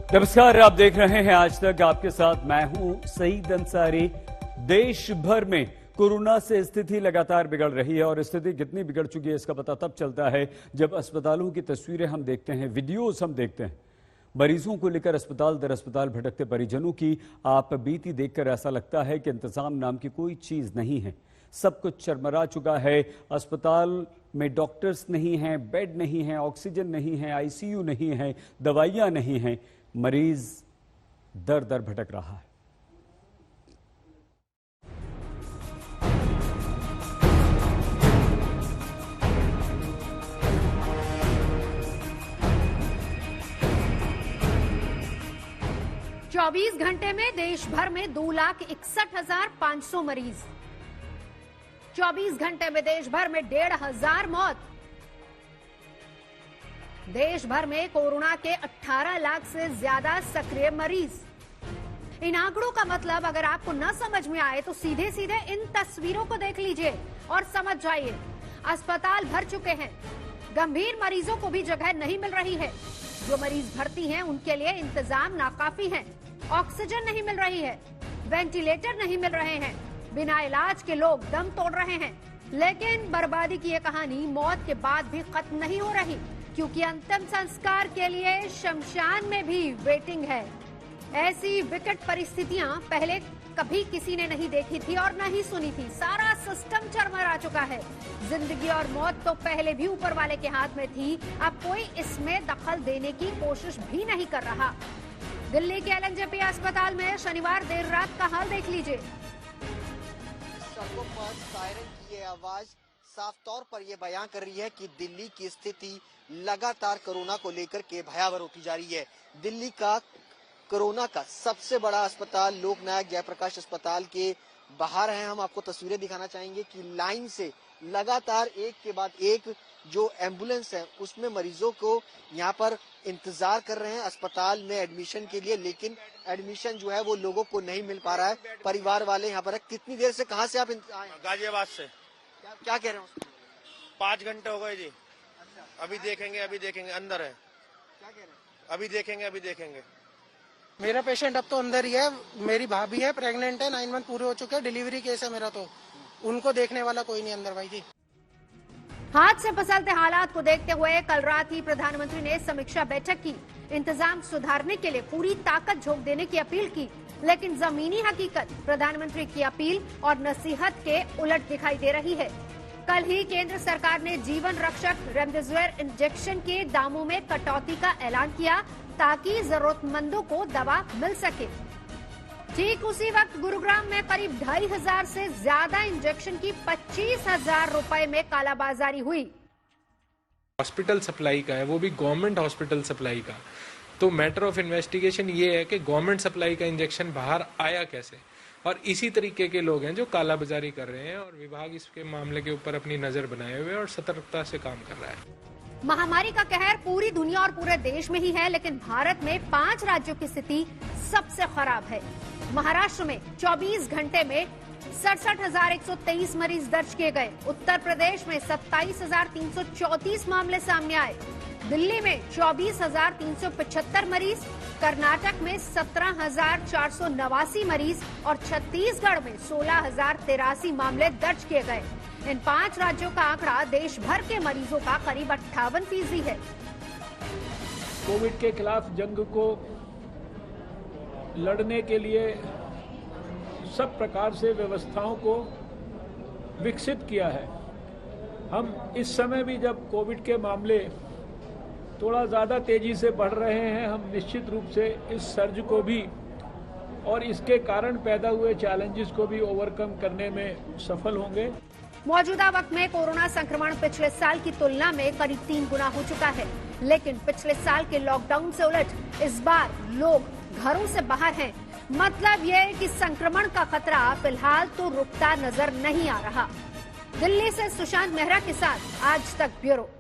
नमस्कार, आप देख रहे हैं आज तक। आपके साथ मैं हूं सईद अंसारी। देश भर में कोरोना से स्थिति लगातार बिगड़ रही है और स्थिति कितनी बिगड़ चुकी है इसका पता तब चलता है जब अस्पतालों की तस्वीरें हम देखते हैं, वीडियोस हम देखते हैं। मरीजों को लेकर अस्पताल दर अस्पताल भटकते परिजनों की आप बीती देखकर ऐसा लगता है कि इंतजाम नाम की कोई चीज नहीं है। सब कुछ चरमरा चुका है। अस्पताल में डॉक्टर्स नहीं हैं, बेड नहीं है, ऑक्सीजन नहीं है, आईसीयू नहीं है, दवाइयां नहीं हैं। मरीज दर दर भटक रहा है। चौबीस घंटे में देश भर में 2,61,500 मरीज। 24 घंटे में देश भर में 1,500 मौत। देश भर में कोरोना के 18 लाख से ज्यादा सक्रिय मरीज। इन आंकड़ों का मतलब अगर आपको न समझ में आए तो सीधे सीधे इन तस्वीरों को देख लीजिए और समझ जाइए। अस्पताल भर चुके हैं, गंभीर मरीजों को भी जगह नहीं मिल रही है। जो मरीज भर्ती हैं उनके लिए इंतजाम नाकाफी है। ऑक्सीजन नहीं मिल रही है, वेंटिलेटर नहीं मिल रहे हैं, बिना इलाज के लोग दम तोड़ रहे हैं। लेकिन बर्बादी की यह कहानी मौत के बाद भी खत्म नहीं हो रही, क्योंकि अंतिम संस्कार के लिए शमशान में भी वेटिंग है। ऐसी विकट परिस्थितियां पहले कभी किसी ने नहीं देखी थी और न ही सुनी थी। सारा सिस्टम चरमरा चुका है। जिंदगी और मौत तो पहले भी ऊपर वाले के हाथ में थी, अब कोई इसमें दखल देने की कोशिश भी नहीं कर रहा। दिल्ली के एलएनजेपी अस्पताल में शनिवार देर रात का हाल देख लीजिए। सड़कों पर सायरन की ये आवाज साफ तौर पर यह बयां कर रही है कि दिल्ली की स्थिति लगातार कोरोना को लेकर के भयावह होती जा रही है। दिल्ली का कोरोना का सबसे बड़ा अस्पताल लोकनायक जयप्रकाश अस्पताल के बाहर हैं। हम आपको तस्वीरें दिखाना चाहेंगे कि लाइन से लगातार एक के बाद एक जो एम्बुलेंस है उसमें मरीजों को यहाँ पर इंतजार कर रहे हैं अस्पताल में एडमिशन के लिए, लेकिन एडमिशन जो है वो लोगों को नहीं मिल पा रहा है। परिवार वाले यहाँ पर है। कितनी देर से, कहाँ से आप आए? गाजियाबाद से। क्या कह रहे हैं? 5 घंटे हो गए जी। अभी देखेंगे अंदर है। क्या कह रहे हैं? अभी देखेंगे। मेरा पेशेंट अब तो अंदर ही है। मेरी भाभी है, प्रेग्नेंट है, 9 मंथ पूरे हो चुके हैं, डिलीवरी केस है मेरा, तो उनको देखने वाला कोई नहीं अंदर भाई जी। हाथ से फिसलते हालात को देखते हुए कल रात ही प्रधानमंत्री ने समीक्षा बैठक की। इंतजाम सुधारने के लिए पूरी ताकत झोंक देने की अपील की, लेकिन जमीनी हकीकत प्रधानमंत्री की अपील और नसीहत के उलट दिखाई दे रही है। कल ही केंद्र सरकार ने जीवन रक्षक रेमडेसिविर इंजेक्शन के दामों में कटौती का ऐलान किया ताकि जरूरतमंदों को दवा मिल सके। ठीक उसी वक्त गुरुग्राम में करीब 2,500 से ज्यादा इंजेक्शन की 25,000 रुपए में कालाबाजारी हुई। हॉस्पिटल सप्लाई का है, वो भी गवर्नमेंट हॉस्पिटल सप्लाई का। तो मैटर ऑफ इन्वेस्टिगेशन ये है कि गवर्नमेंट सप्लाई का इंजेक्शन बाहर आया कैसे, और इसी तरीके के लोग हैं जो कालाबाजारी कर रहे हैं, और विभाग इसके मामले के ऊपर अपनी नजर बनाए हुए और सतर्कता से काम कर रहा है। महामारी का कहर पूरी दुनिया और पूरे देश में ही है, लेकिन भारत में 5 राज्यों की स्थिति सबसे खराब है। महाराष्ट्र में 24 घंटे में 67,123 मरीज दर्ज किए गए। उत्तर प्रदेश में 27,334 मामले सामने आए। दिल्ली में 24,375 मरीज, कर्नाटक में 17,489 मरीज और छत्तीसगढ़ में 16,083 मामले दर्ज किए गए। इन 5 राज्यों का आंकड़ा देश भर के मरीजों का करीब 58% है। कोविड के खिलाफ जंग को लड़ने के लिए सब प्रकार से व्यवस्थाओं को विकसित किया है। हम इस समय भी जब कोविड के मामले थोड़ा ज़्यादा तेजी से बढ़ रहे हैं, हम निश्चित रूप से इस सर्ज को भी और इसके कारण पैदा हुए चैलेंजेस को भी ओवरकम करने में सफल होंगे। मौजूदा वक्त में कोरोना संक्रमण पिछले साल की तुलना में करीब 3 गुना हो चुका है, लेकिन पिछले साल के लॉकडाउन से उलट इस बार लोग घरों से बाहर हैं। मतलब यह है कि संक्रमण का खतरा फिलहाल तो रुकता नजर नहीं आ रहा। दिल्ली से सुशांत मेहरा के साथ आज तक ब्यूरो।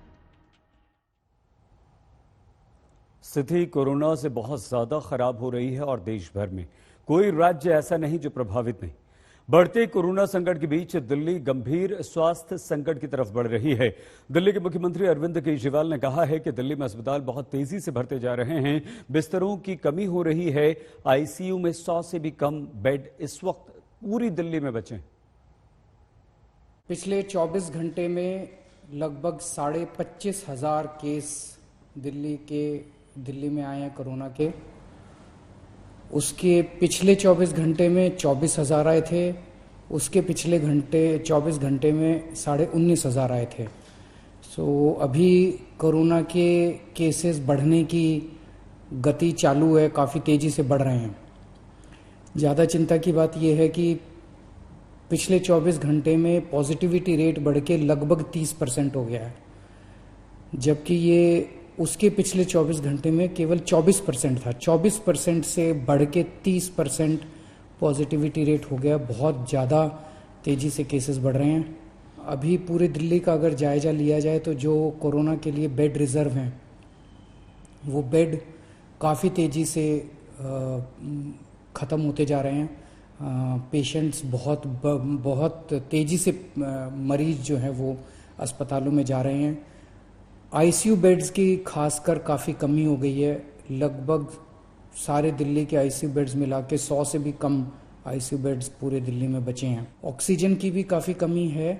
स्थिति कोरोना से बहुत ज्यादा खराब हो रही है और देश भर में कोई राज्य ऐसा नहीं जो प्रभावित नहीं। बढ़ते कोरोना संकट के बीच दिल्ली गंभीर स्वास्थ्य संकट की तरफ बढ़ रही है। दिल्ली के मुख्यमंत्री अरविंद केजरीवाल ने कहा है कि दिल्ली में अस्पताल बहुत तेजी से भरते जा रहे हैं, बिस्तरों की कमी हो रही है। आईसीयू में 100 से भी कम बेड इस वक्त पूरी दिल्ली में बचे। पिछले 24 घंटे में लगभग 25,500 केस दिल्ली में आए हैं कोरोना के। उसके पिछले 24 घंटे में 24,000 आए थे। उसके पिछले 24 घंटे में 19,500 आए थे। सो अभी कोरोना के केसेस बढ़ने की गति चालू है, काफ़ी तेज़ी से बढ़ रहे हैं। ज़्यादा चिंता की बात यह है कि पिछले 24 घंटे में पॉजिटिविटी रेट बढ़ के लगभग 30% हो गया है, जबकि ये उसके पिछले 24 घंटे में केवल 24% था। 24% से बढ़ के 30% पॉजिटिविटी रेट हो गया। बहुत ज़्यादा तेज़ी से केसेस बढ़ रहे हैं। अभी पूरे दिल्ली का अगर जायज़ा लिया जाए तो जो कोरोना के लिए बेड रिज़र्व हैं, वो बेड काफ़ी तेज़ी से ख़त्म होते जा रहे हैं। पेशेंट्स बहुत तेज़ी से मरीज़ जो हैं वो अस्पतालों में जा रहे हैं। आईसीयू बेड्स की खासकर काफ़ी कमी हो गई है। लगभग सारे दिल्ली के आईसीयू बेड्स मिला के 100 से भी कम आईसीयू बेड्स पूरे दिल्ली में बचे हैं। ऑक्सीजन की भी काफ़ी कमी है।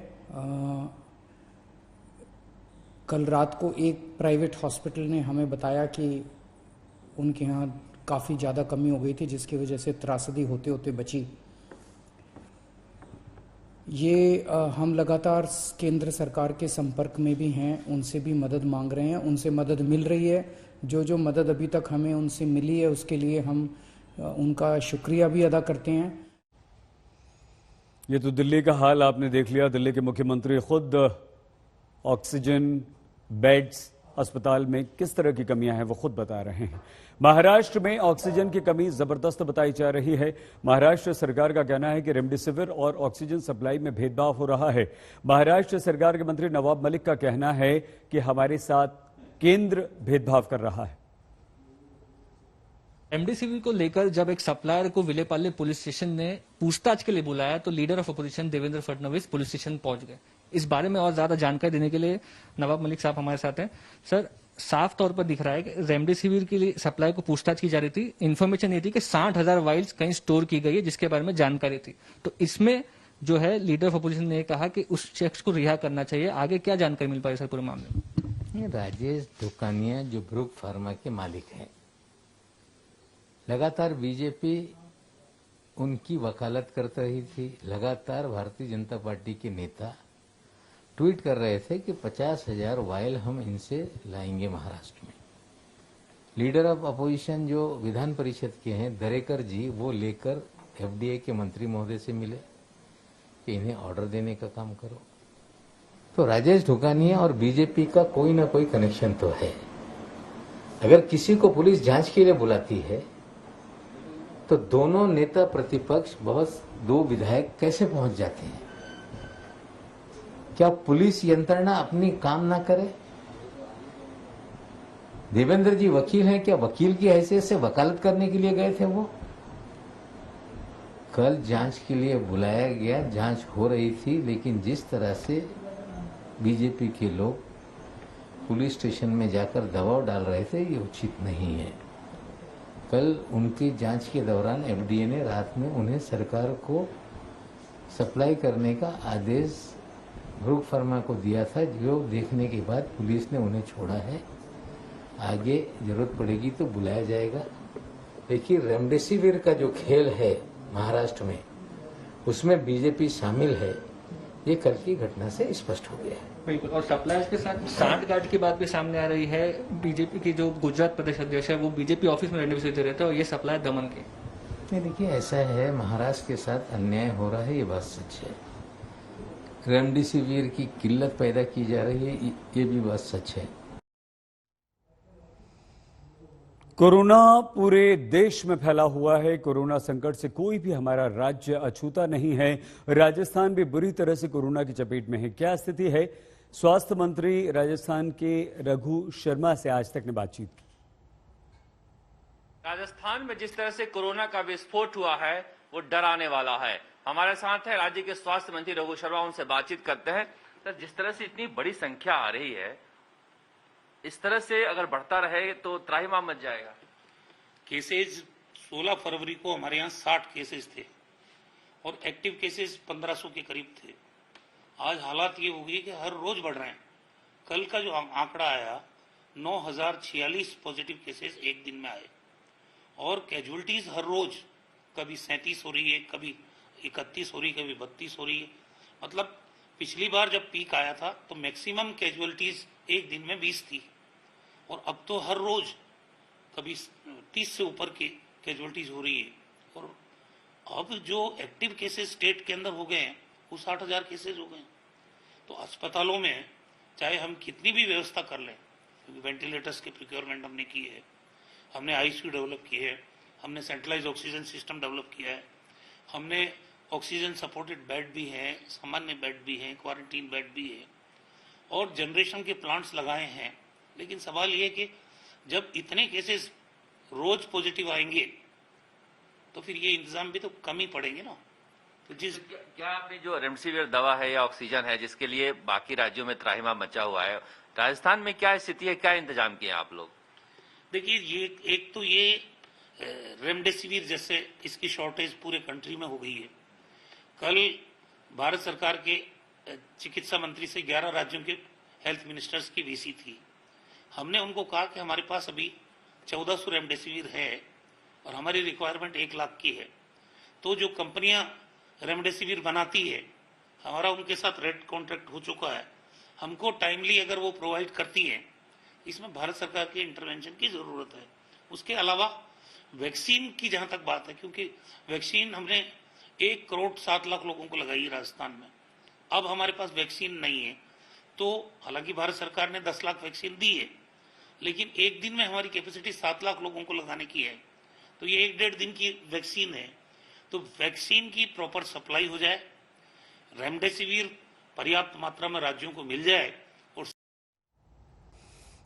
कल रात को एक प्राइवेट हॉस्पिटल ने हमें बताया कि उनके यहाँ काफ़ी ज़्यादा कमी हो गई थी, जिसकी वजह से त्रासदी होते होते बची। ये हम लगातार केंद्र सरकार के संपर्क में भी हैं, उनसे भी मदद मांग रहे हैं, उनसे मदद मिल रही है। जो मदद अभी तक हमें उनसे मिली है उसके लिए हम उनका शुक्रिया भी अदा करते हैं। ये तो दिल्ली का हाल आपने देख लिया। दिल्ली के मुख्यमंत्री खुद ऑक्सीजन बेड्स अस्पताल में किस तरह की कमियां हैं वो खुद बता रहे हैं। महाराष्ट्र में ऑक्सीजन की कमी जबरदस्त बताई जा रही है। महाराष्ट्र सरकार का कहना है कि रेमडेसिविर और ऑक्सीजन सप्लाई में भेदभाव हो रहा है। महाराष्ट्र सरकार के मंत्री नवाब मलिक का कहना है कि हमारे साथ केंद्र भेदभाव कर रहा है। रेमडेसिविर को लेकर जब एक सप्लायर को विलेपार्ले पुलिस स्टेशन ने पूछताछ के लिए बुलाया तो leader of opposition Devendra Fadnavis police station पहुंच गए। इस बारे में और ज्यादा जानकारी देने के लिए नवाब मलिक साहब हमारे साथ हैं। सर, साफ तौर पर दिख रहा है कि रेमडेसिविर के लिए सप्लाई को पूछताछ की जा रही थी। इन्फॉर्मेशन ये थी कि 60,000 वाइल्स कहीं स्टोर की गई है, जिसके बारे में जानकारी थी। तो इसमें जो है लीडर ऑफ अपोजिशन ने कहा कि उस शख्स को रिहा करना चाहिए। आगे क्या जानकारी मिल पाई सर पूरे मामले में? राजेश धुकानिया जो ब्रूक फार्मा के मालिक हैं, लगातार बीजेपी उनकी वकालत करती रही थी। लगातार भारतीय जनता पार्टी के नेता ट्वीट कर रहे थे कि 50,000 वायल हम इनसे लाएंगे महाराष्ट्र में। लीडर ऑफ अपोजिशन जो विधान परिषद के हैं दरेकर जी, वो लेकर एफडीए के मंत्री महोदय से मिले कि इन्हें ऑर्डर देने का काम करो। तो राजेश धुकानिया और बीजेपी का कोई ना कोई कनेक्शन तो है। अगर किसी को पुलिस जांच के लिए बुलाती है तो दोनों नेता प्रतिपक्ष, बहुत 2 विधायक कैसे पहुंच जाते हैं? क्या पुलिस यंत्रणा अपनी काम ना करे? देवेंद्र जी वकील हैं, क्या वकील की हैसियत से वकालत करने के लिए गए थे वो? कल जांच के लिए बुलाया गया, जांच हो रही थी, लेकिन जिस तरह से बीजेपी के लोग पुलिस स्टेशन में जाकर दबाव डाल रहे थे, ये उचित नहीं है। कल उनकी जांच के दौरान एफडीए ने रात में उन्हें सरकार को सप्लाई करने का आदेश ब्रूक फार्मा को दिया था, जो देखने के बाद पुलिस ने उन्हें छोड़ा है। आगे जरूरत पड़ेगी तो बुलाया जाएगा। देखिए, रेमडेसिविर का जो खेल है महाराष्ट्र में, उसमें बीजेपी शामिल है, ये कल की घटना से स्पष्ट हो गया है। बिल्कुल। और सप्लायर्स के साथ सांठगांठ की बात भी सामने आ रही है। बीजेपी की जो गुजरात प्रदेश अध्यक्ष है वो बीजेपी ऑफिस में रेमडेसिविर दे रहे थे और ये सप्लाई दमन के। नहीं, देखिए ऐसा है, महाराष्ट्र के साथ अन्याय हो रहा है, ये बात सच है। रेमडेसिविर की किल्लत पैदा की जा रही है, ये भी बात सच है। कोरोना पूरे देश में फैला हुआ है। कोरोना संकट से कोई भी हमारा राज्य अछूता नहीं है। राजस्थान भी बुरी तरह से कोरोना की चपेट में है। क्या स्थिति है? स्वास्थ्य मंत्री राजस्थान के रघु शर्मा से आज तक ने बातचीत की। राजस्थान में जिस तरह से कोरोना का विस्फोट हुआ है वो डराने वाला है। हमारे साथ है राज्य के स्वास्थ्य मंत्री रघु शर्मा, उनसे बातचीत करते हैं। सर, जिस तरह से इतनी बड़ी संख्या आ रही है, इस तरह से अगर बढ़ता रहे तो त्राहिमाम मच जाएगा। केसेज 16 फरवरी को हमारे यहाँ 60 केसेस थे और एक्टिव केसेस 1500 के करीब थे। आज हालात ये हो गई कि हर रोज बढ़ रहे हैं। कल का जो आंकड़ा आया 9046 पॉजिटिव केसेस एक दिन में आए और कैजुअलिटीज हर रोज कभी 37 हो रही है, कभी 31 हो रही है, कभी 32 हो रही है। मतलब पिछली बार जब पीक आया था तो मैक्सिमम कैजुअलिटीज एक दिन में 20 थी और अब तो हर रोज कभी 30 से ऊपर की कैजुअलिटीज हो रही है। और अब जो एक्टिव केसेस स्टेट के अंदर हो गए हैं वो 60,000 केसेस हो गए हैं। तो अस्पतालों में चाहे हम कितनी भी व्यवस्था कर लें, क्योंकि वेंटिलेटर्स के प्रोक्योरमेंट हमने की है, हमने आईसीयू डेवलप की है, हमने सेंट्रलाइज ऑक्सीजन सिस्टम डेवलप किया है, हमने ऑक्सीजन सपोर्टेड बेड भी है, सामान्य बेड भी है, क्वारंटीन बेड भी है और जनरेशन के प्लांट्स लगाए हैं। लेकिन सवाल ये कि जब इतने केसेस रोज पॉजिटिव आएंगे तो फिर ये इंतजाम भी तो कम ही पड़ेंगे ना। तो क्या आपने जो रेमडेसिविर दवा है या ऑक्सीजन है जिसके लिए बाकी राज्यों में त्राहिमाम मचा हुआ है, राजस्थान में क्या स्थिति है, क्या इंतजाम किए आप लोग? देखिए, ये एक तो ये रेमडेसिविर जैसे इसकी शॉर्टेज पूरे कंट्री में हो गई है। कल भारत सरकार के चिकित्सा मंत्री से 11 राज्यों के हेल्थ मिनिस्टर्स की वीसी थी। हमने उनको कहा कि हमारे पास अभी 1400 रेमडेसिविर है और हमारी रिक्वायरमेंट 1 लाख की है। तो जो कंपनियां रेमडेसिविर बनाती है, हमारा उनके साथ रेट कॉन्ट्रैक्ट हो चुका है। हमको टाइमली अगर वो प्रोवाइड करती है, इसमें भारत सरकार के इंटरवेंशन की जरूरत है। उसके अलावा वैक्सीन की जहां तक बात है, क्योंकि वैक्सीन हमने 1 करोड़ 7 लाख लोगों को लगाई है राजस्थान में। अब हमारे पास वैक्सीन नहीं है, तो हालांकि भारत सरकार ने 10 लाख वैक्सीन दी है, लेकिन एक दिन में हमारी कैपेसिटी 7 लाख लोगों को लगाने की है। तो ये 1-1.5 दिन की वैक्सीन है। तो वैक्सीन की प्रॉपर सप्लाई हो जाए, रेमडेसिविर पर्याप्त मात्रा में राज्यों को मिल जाए। और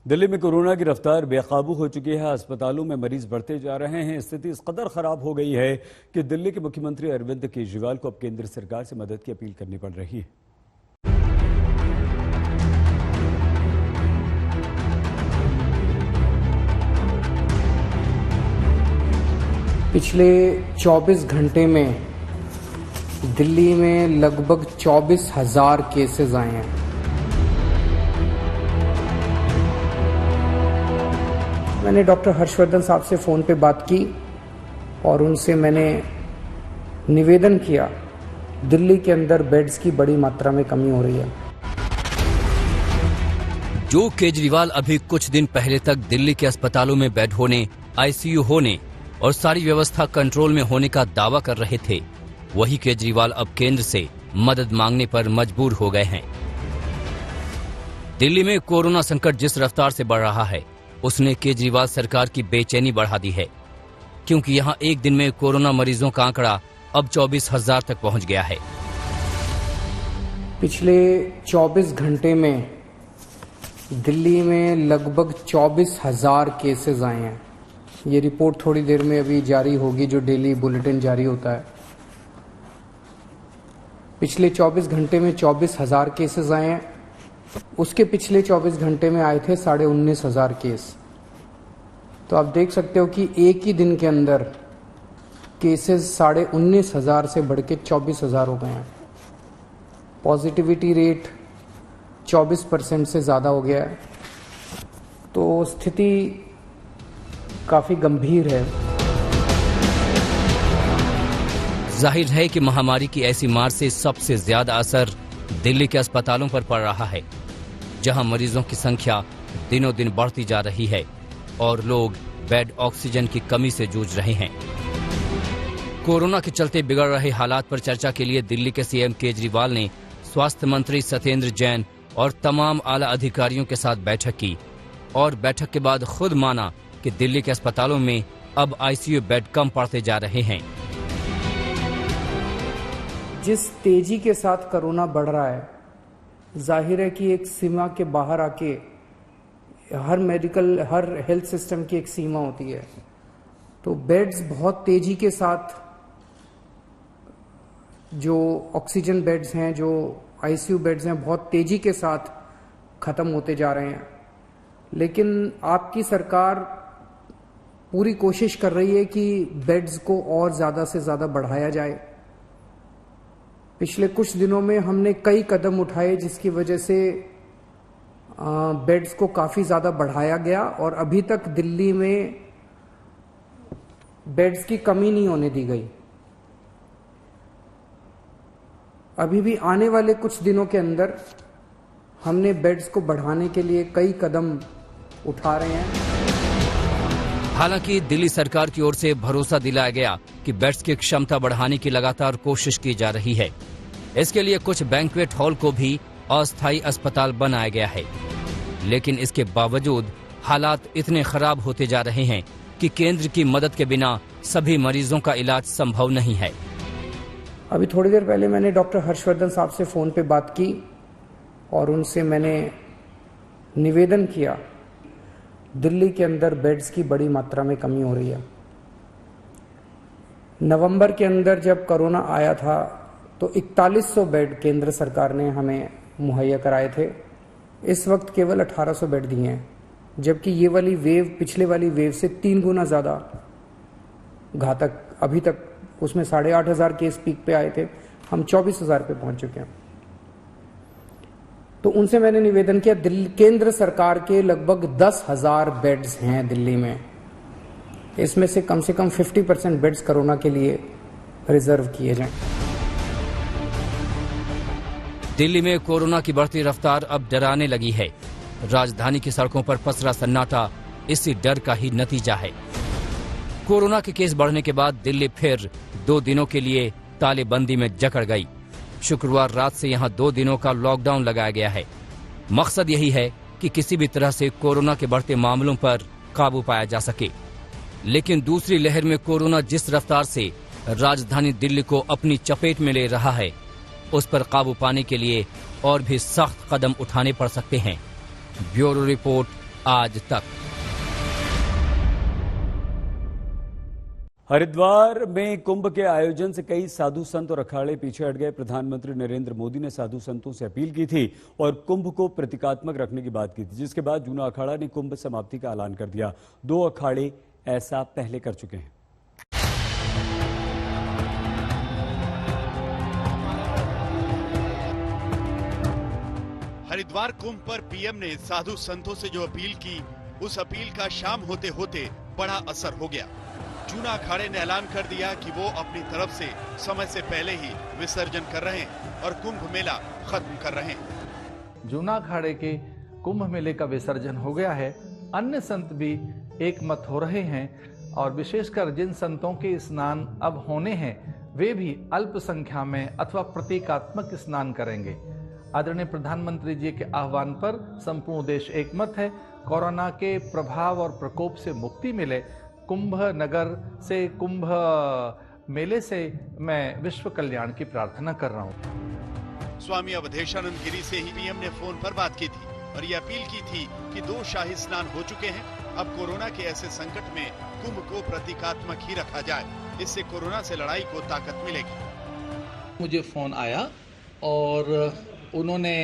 दिल्ली में कोरोना की रफ्तार बेकाबू हो चुकी है। अस्पतालों में मरीज बढ़ते जा रहे हैं। स्थिति इस कदर खराब हो गई है कि दिल्ली के मुख्यमंत्री अरविंद केजरीवाल को अब केंद्र सरकार से मदद की अपील करनी पड़ रही है। पिछले 24 घंटे में दिल्ली में लगभग 24,000 केसेस आए हैं। मैंने डॉक्टर हर्षवर्धन साहब से फोन पे बात की और उनसे मैंने निवेदन किया, दिल्ली के अंदर बेड्स की बड़ी मात्रा में कमी हो रही है। जो केजरीवाल अभी कुछ दिन पहले तक दिल्ली के अस्पतालों में बेड होने, आईसीयू होने और सारी व्यवस्था कंट्रोल में होने का दावा कर रहे थे, वही केजरीवाल अब केंद्र से मदद मांगने पर मजबूर हो गए हैं। दिल्ली में कोरोना संकट जिस रफ्तार से बढ़ रहा है, उसने केजरीवाल सरकार की बेचैनी बढ़ा दी है, क्योंकि यहां एक दिन में कोरोना मरीजों का आंकड़ा अब 24,000 तक पहुंच गया है। पिछले 24 घंटे में दिल्ली में लगभग 24,000 केसेस आए हैं। ये रिपोर्ट थोड़ी देर में अभी जारी होगी, जो डेली बुलेटिन जारी होता है। पिछले 24 घंटे में 24,000 केसेस आए हैं। उसके पिछले 24 घंटे में आए थे 19,500 केस। तो आप देख सकते हो कि एक ही दिन के अंदर केसेस 19,500 से बढ़ के 24,000 हो गए हैं। पॉजिटिविटी रेट 24% से ज्यादा हो गया है। तो स्थिति काफी गंभीर है। जाहिर है कि महामारी की ऐसी मार से सबसे ज्यादा असर दिल्ली के अस्पतालों पर पड़ रहा है, जहां मरीजों की संख्या दिनों दिन बढ़ती जा रही है और लोग बेड ऑक्सीजन की कमी से जूझ रहे हैं। कोरोना के चलते बिगड़ रहे हालात पर चर्चा के लिए दिल्ली के सीएम केजरीवाल ने स्वास्थ्य मंत्री सत्येंद्र जैन और तमाम आला अधिकारियों के साथ बैठक की और बैठक के बाद खुद माना कि दिल्ली के अस्पतालों में अब आईसीयू बेड कम पड़ते जा रहे हैं। जिस तेजी के साथ कोरोना बढ़ रहा है, जाहिर है कि एक सीमा के बाहर आके हर हेल्थ सिस्टम की एक सीमा होती है। तो बेड्स बहुत तेजी के साथ जो ऑक्सीजन बेड्स हैं, जो आईसीयू बेड्स हैं, बहुत तेजी के साथ खत्म होते जा रहे हैं। लेकिन आपकी सरकार पूरी कोशिश कर रही है कि बेड्स को और ज्यादा से ज्यादा बढ़ाया जाए। पिछले कुछ दिनों में हमने कई कदम उठाए जिसकी वजह से बेड्स को काफी ज्यादा बढ़ाया गया और अभी तक दिल्ली में बेड्स की कमी नहीं होने दी गई। अभी भी आने वाले कुछ दिनों के अंदर हमने बेड्स को बढ़ाने के लिए कई कदम उठा रहे हैं। हालांकि दिल्ली सरकार की ओर से भरोसा दिलाया गया कि बेड्स की क्षमता बढ़ाने की लगातार कोशिश की जा रही है। इसके लिए कुछ बैंक्वेट हॉल को भी अस्थायी अस्पताल बनाया गया है, लेकिन इसके बावजूद हालात इतने खराब होते जा रहे हैं कि केंद्र की मदद के बिना सभी मरीजों का इलाज संभव नहीं है। अभी थोड़ी देर पहले मैंने डॉक्टर हर्षवर्धन साहब से फोन पे बात की और उनसे मैंने निवेदन किया, दिल्ली के अंदर बेड्स की बड़ी मात्रा में कमी हो रही है। नवंबर के अंदर जब कोरोना आया था तो 4100 बेड केंद्र सरकार ने हमें मुहैया कराए थे। इस वक्त केवल 1800 बेड दिए हैं, जबकि ये वाली वेव पिछले वाली वेव से 3 गुना ज्यादा घातक। अभी तक उसमें 8500 केस पीक पे आए थे, हम 24000 पे पहुंच चुके हैं। तो उनसे मैंने निवेदन किया, दिल्ली केंद्र सरकार के लगभग 10,000 बेड्स हैं दिल्ली में, इसमें से कम 50% बेड्स कोरोना के लिए रिजर्व किए जाएं। दिल्ली में कोरोना की बढ़ती रफ्तार अब डराने लगी है। राजधानी की सड़कों पर पसरा सन्नाटा इसी डर का ही नतीजा है। कोरोना के केस बढ़ने के बाद दिल्ली फिर 2 दिनों के लिए तालेबंदी में जकड़ गई। शुक्रवार रात से यहां 2 दिनों का लॉकडाउन लगाया गया है। मकसद यही है कि किसी भी तरह से कोरोना के बढ़ते मामलों पर काबू पाया जा सके। लेकिन दूसरी लहर में कोरोना जिस रफ्तार से राजधानी दिल्ली को अपनी चपेट में ले रहा है, उस पर काबू पाने के लिए और भी सख्त कदम उठाने पड़ सकते हैं। ब्यूरो रिपोर्ट, आज तक। हरिद्वार में कुंभ के आयोजन से कई साधु संत और अखाड़े पीछे हट गए। प्रधानमंत्री नरेंद्र मोदी ने साधु संतों से अपील की थी और कुंभ को प्रतीकात्मक रखने की बात की थी, जिसके बाद जूना अखाड़ा ने कुंभ समाप्ति का ऐलान कर दिया। 2 अखाड़े ऐसा पहले कर चुके हैं। हरिद्वार कुंभ पर पीएम ने साधु संतों से जो अपील की, उस अपील का शाम होते होते बड़ा असर हो गया। जूना अखाड़े ने ऐलान कर दिया कि वो अपनी तरफ से समय से पहले ही विसर्जन कर रहे हैं और कुंभ मेला खत्म कर रहे हैं। जूना अखाड़े के कुंभ मेले का विसर्जन हो गया है। अन्य संत भी एक मत हो रहे हैं और विशेषकर जिन संतों के स्नान अब होने हैं, वे भी अल्प संख्या में अथवा प्रतीकात्मक स्नान करेंगे। आदरणीय प्रधानमंत्री जी के आह्वान पर संपूर्ण देश एकमत है। कोरोना के प्रभाव और प्रकोप से मुक्ति मिले, कुंभ नगर से, कुंभ मेले से मैं विश्व कल्याण की प्रार्थना कर रहा हूँ। स्वामी अवधेशानंद गिरी से ही पीएम ने फोन पर बात की थी और ये अपील की थी कि 2 शाही स्नान हो चुके हैं। अब कोरोना के ऐसे संकट में कुंभ को प्रतीकात्मक ही रखा जाए, इससे कोरोना से लड़ाई को ताकत मिलेगी। मुझे फोन आया और उन्होंने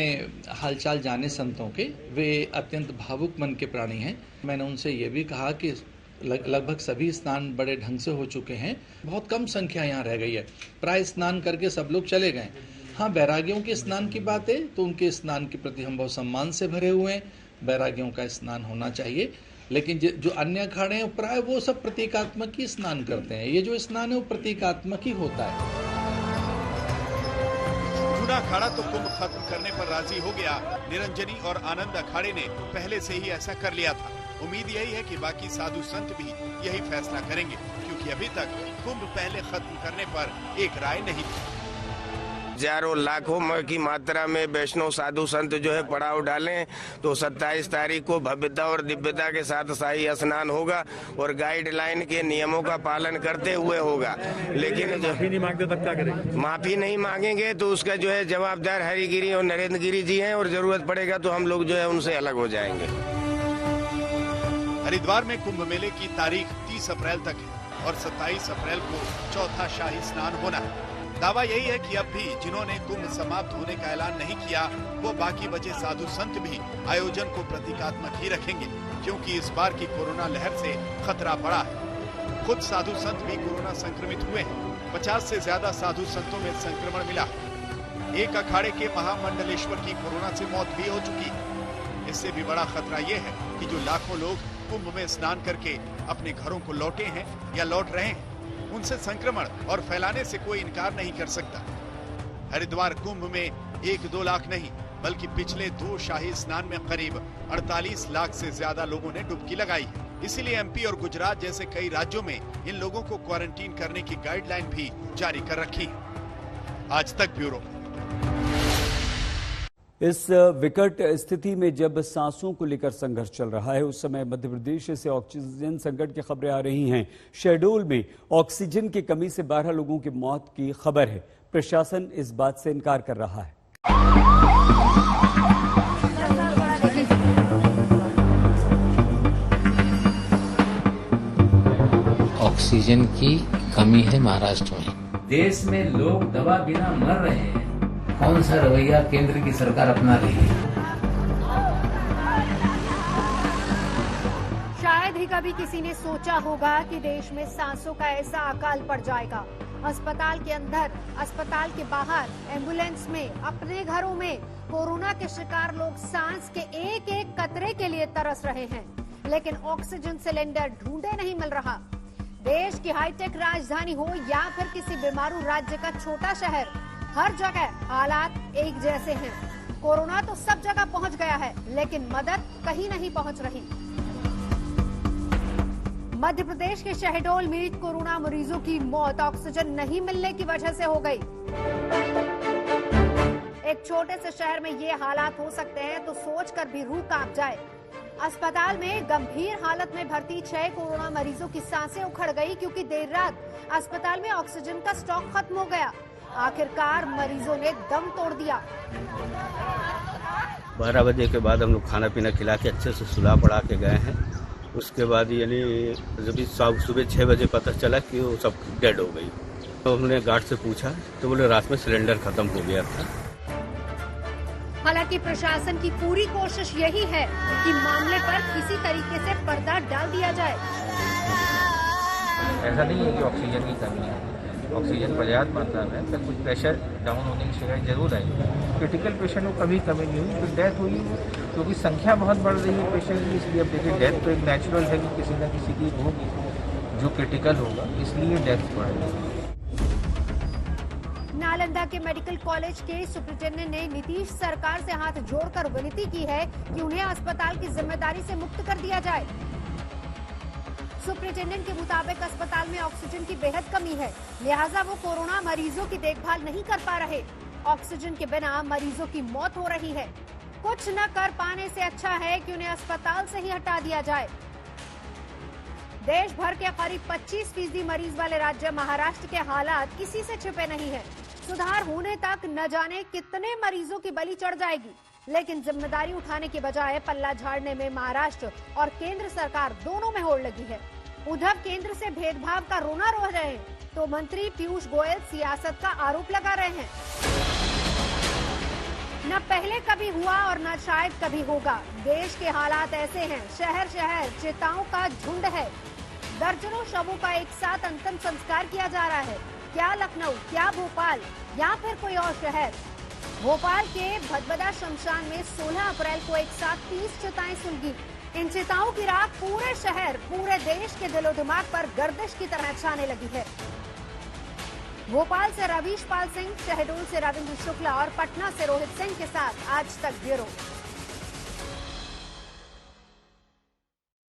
हालचाल जाने संतों के, वे अत्यंत भावुक मन के प्राणी हैं। मैंने उनसे ये भी कहा कि लगभग सभी स्नान बड़े ढंग से हो चुके हैं, बहुत कम संख्या यहाँ रह गई है, प्राय स्नान करके सब लोग चले गए। हाँ, बैरागियों के स्नान की बात है तो उनके स्नान के प्रति हम बहुत सम्मान से भरे हुए हैं। बैरागियों का स्नान होना चाहिए, लेकिन जो अन्य अखाड़े हैं प्राय वो सब प्रतीकात्मक ही स्नान करते हैं। ये जो स्नान है वो प्रतीकात्मक ही होता है। जूना अखाड़ा तो कुंभ खत्म करने पर राजी हो गया। निरंजनी और आनंद अखाड़े ने पहले से ही ऐसा कर लिया था। उम्मीद यही है कि बाकी साधु संत भी यही फैसला करेंगे, क्योंकि अभी तक कुंभ पहले खत्म करने पर एक राय नहीं थी। हजारों लाखों की मात्रा में वैष्णव साधु संत जो है पड़ाव डालें, तो 27 तारीख को भव्यता और दिव्यता के साथ शाही स्नान होगा और गाइडलाइन के नियमों का पालन करते हुए होगा। लेकिन माफी नहीं मांगते तब क्या करेंगे? माफी नहीं मांगेंगे तो उसका जो है जवाबदार हरिगिरी और नरेंद्र गिरी जी हैं, और जरूरत पड़ेगा तो हम लोग जो है उनसे अलग हो जाएंगे। हरिद्वार में कुंभ मेले की तारीख 30 अप्रैल तक है और 27 अप्रैल को चौथा शाही स्नान होना है। दावा यही है कि अब भी जिन्होंने कुंभ समाप्त होने का ऐलान नहीं किया, वो बाकी बचे साधु संत भी आयोजन को प्रतीकात्मक ही रखेंगे, क्योंकि इस बार की कोरोना लहर से खतरा बढ़ा है। खुद साधु संत भी कोरोना संक्रमित हुए हैं। 50 से ज्यादा साधु संतों में संक्रमण मिला है। एक अखाड़े के महामंडलेश्वर की कोरोना से मौत भी हो चुकी है। इससे भी बड़ा खतरा ये है कि जो लाखों लोग कुंभ में स्नान करके अपने घरों को लौटे हैं या लौट रहे हैं, उनसे संक्रमण और फैलाने से कोई इनकार नहीं कर सकता। हरिद्वार कुंभ में 1-2 लाख नहीं, बल्कि पिछले 2 शाही स्नान में करीब 48 लाख से ज्यादा लोगों ने डुबकी लगाई है। इसीलिए एमपी और गुजरात जैसे कई राज्यों में इन लोगों को क्वारंटीन करने की गाइडलाइन भी जारी कर रखी है। आज तक ब्यूरो। इस विकट स्थिति में जब सांसों को लेकर संघर्ष चल रहा है, उस समय मध्य प्रदेश से ऑक्सीजन संकट की खबरें आ रही हैं। शहडोल में ऑक्सीजन की कमी से 12 लोगों की मौत की खबर है। प्रशासन इस बात से इनकार कर रहा है। ऑक्सीजन की कमी है महाराष्ट्र में। देश में लोग दवा बिना मर रहे हैं। कौन सा रवैया केंद्र की सरकार अपना रही है? शायद ही कभी किसी ने सोचा होगा कि देश में सांसों का ऐसा अकाल पड़ जाएगा। अस्पताल के अंदर, अस्पताल के बाहर, एम्बुलेंस में, अपने घरों में कोरोना के शिकार लोग सांस के एक एक कतरे के लिए तरस रहे हैं, लेकिन ऑक्सीजन सिलेंडर ढूंढे नहीं मिल रहा। देश की हाईटेक राजधानी हो या फिर किसी बीमारू राज्य का छोटा शहर, हर जगह हालात एक जैसे हैं। कोरोना तो सब जगह पहुंच गया है, लेकिन मदद कहीं नहीं पहुंच रही। मध्य प्रदेश के शहडोल में कोरोना मरीजों की मौत ऑक्सीजन नहीं मिलने की वजह से हो गई। एक छोटे से शहर में ये हालात हो सकते हैं तो सोचकर भी रूह कांप जाए। अस्पताल में गंभीर हालत में भर्ती 6 कोरोना मरीजों की सांसें उखड़ गई, क्योंकि देर रात अस्पताल में ऑक्सीजन का स्टॉक खत्म हो गया। आखिरकार मरीजों ने दम तोड़ दिया। 12 बजे के बाद हम लोग खाना पीना खिला के अच्छे से सुला पड़ा के गए हैं। उसके बाद यानी जब सुबह 6 बजे पता चला कि वो सब डेड हो गई, तो हमने गार्ड से पूछा तो बोले रात में सिलेंडर खत्म हो गया था। हालांकि प्रशासन की पूरी कोशिश यही है कि मामले पर किसी तरीके से पर्दा डाल दिया जाए। ऐसा नहीं है कि ऑक्सीजन की कमी है, ऑक्सीजन पर्याप्त मात्रा में, पर कुछ प्रेशर डाउन होने की शिकायत जरूर आई। क्रिटिकल पेशेंट को कभी कमी नहीं हुई, तो डेथ हुई क्योंकि संख्या बहुत बढ़ रही है पेशेंट की, इसलिए अब देखिए डेथ तो एक नेचुरल है कि किसी न किसी की होगी जो क्रिटिकल होगा, इसलिए डेथ बढ़ रही है। नालंदा के मेडिकल कॉलेज के सुप्रिंटेंडेंट ने नीतीश सरकार से हाथ जोड़कर विनती की है कि उन्हें अस्पताल की जिम्मेदारी से मुक्त कर दिया जाए। सुप्रिंटेंडेंट के मुताबिक अस्पताल में ऑक्सीजन की बेहद कमी है, लिहाजा वो कोरोना मरीजों की देखभाल नहीं कर पा रहे। ऑक्सीजन के बिना मरीजों की मौत हो रही है। कुछ न कर पाने से अच्छा है कि उन्हें अस्पताल से ही हटा दिया जाए। देश भर के करीब 25% मरीज वाले राज्य महाराष्ट्र के हालात किसी से छिपे नहीं है। सुधार होने तक न जाने कितने मरीजों की बलि चढ़ जाएगी, लेकिन जिम्मेदारी उठाने की बजाय पल्ला झाड़ने में महाराष्ट्र और केंद्र सरकार दोनों में होड़ लगी है। उद्धव केंद्र से भेदभाव का रोना रो रहे हैं, तो मंत्री पीयूष गोयल सियासत का आरोप लगा रहे हैं। न पहले कभी हुआ और न शायद कभी होगा। देश के हालात ऐसे हैं, शहर शहर चिताओं का झुंड है। दर्जनों शवों का एक साथ अंतिम संस्कार किया जा रहा है। क्या लखनऊ, क्या भोपाल या फिर कोई और शहर? भोपाल के भदभदा शमशान में 16 अप्रैल को एक साथ 30 चिताएं सुलगी। इन चिताओं की राख पूरे शहर, पूरे देश के दिलो दिमाग पर गर्दिश की तरह छाने लगी है। भोपाल से रवीश पाल सिंह, शहडोल से रविंद्र शुक्ला और पटना से रोहित सिंह के साथ आज तक ब्यूरो।